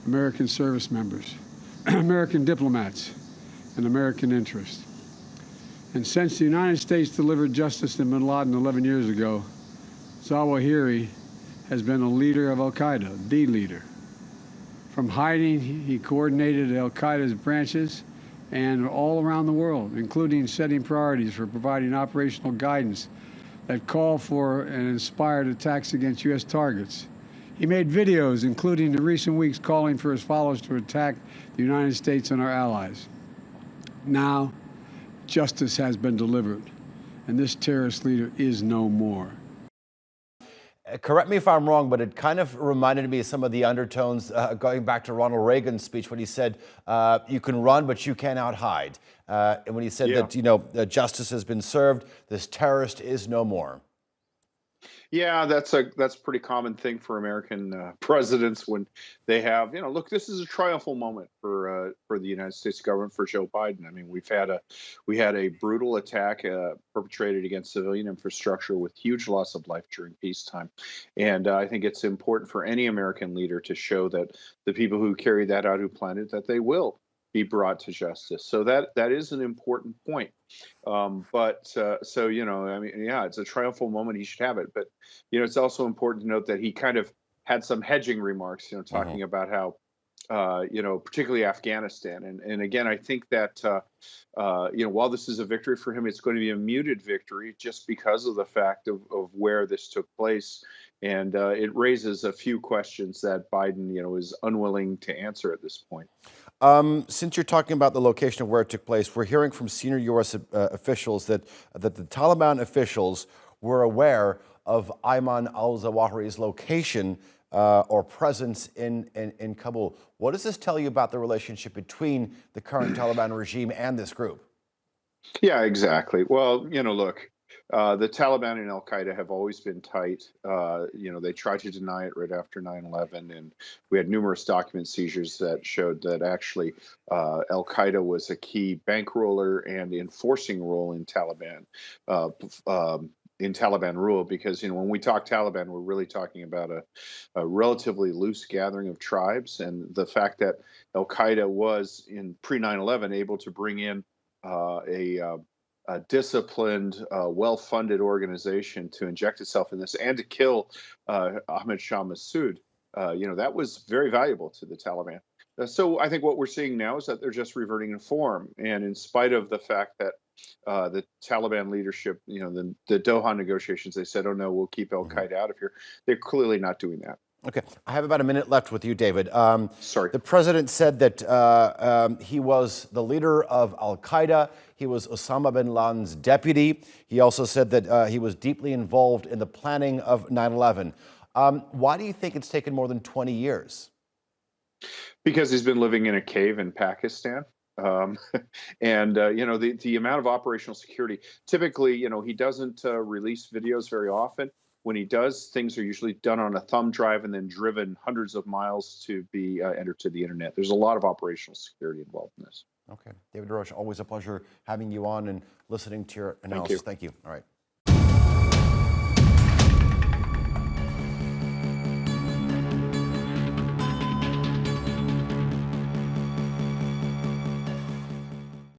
American service members, American diplomats, and American interests. And since the United States delivered justice to bin Laden 11 years ago, Zawahiri has been a leader of al-Qaeda, the leader. From hiding, he coordinated al-Qaeda's branches and all around the world, including setting priorities for providing operational guidance that call for and inspired attacks against U.S. targets. He made videos, including in recent weeks, calling for his followers to attack the United States and our allies. Now, justice has been delivered, and this terrorist leader is no more. Correct me if I'm wrong, but it kind of reminded me of some of the undertones going back to Ronald Reagan's speech when he said, you can run, but you cannot hide. And when he said that, justice has been served, this terrorist is no more. Yeah, that's a pretty common thing for American presidents when they have, look, this is a triumphal moment for the United States government, for Joe Biden. I mean, we had a brutal attack perpetrated against civilian infrastructure with huge loss of life during peacetime, and I think it's important for any American leader to show that the people who carried that out, who planned it, that they will be brought to justice. So that is an important point. I mean, yeah, it's a triumphal moment. He should have it. But, it's also important to note that he kind of had some hedging remarks, talking about how, particularly Afghanistan. And again, I think that, while this is a victory for him, it's going to be a muted victory just because of the fact of where this took place. And it raises a few questions that Biden, is unwilling to answer at this point. Since you're talking about the location of where it took place, we're hearing from senior U.S. officials that the Taliban officials were aware of Ayman al Zawahiri's location or presence in Kabul. What does this tell you about the relationship between the current Taliban regime and this group? Yeah, exactly. Well, look, the Taliban and al-Qaeda have always been tight. They tried to deny it right after 9/11, and we had numerous document seizures that showed that actually al-Qaeda was a key bankroller and enforcing role in Taliban rule, because when we talk Taliban, we're really talking about a relatively loose gathering of tribes, and the fact that al-Qaeda was in pre-9/11 able to bring in a disciplined, well-funded organization to inject itself in this and to kill Ahmed Shah Massoud, that was very valuable to the Taliban. So I think what we're seeing now is that they're just reverting to form. And in spite of the fact that the Taliban leadership, the Doha negotiations, they said, oh, no, we'll keep al-Qaeda out of here. They're clearly not doing that. Okay, I have about a minute left with you, David. Sorry. The president said that he was the leader of al-Qaeda. He was Osama bin Laden's deputy. He also said that he was deeply involved in the planning of 9/11. Why do you think it's taken more than 20 years? Because he's been living in a cave in Pakistan. The amount of operational security, typically, he doesn't release videos very often. When he does, things are usually done on a thumb drive and then driven hundreds of miles to be entered to the internet. There's a lot of operational security involved in this. Okay. David Roche, always a pleasure having you on and listening to your analysis. Thank you. All right.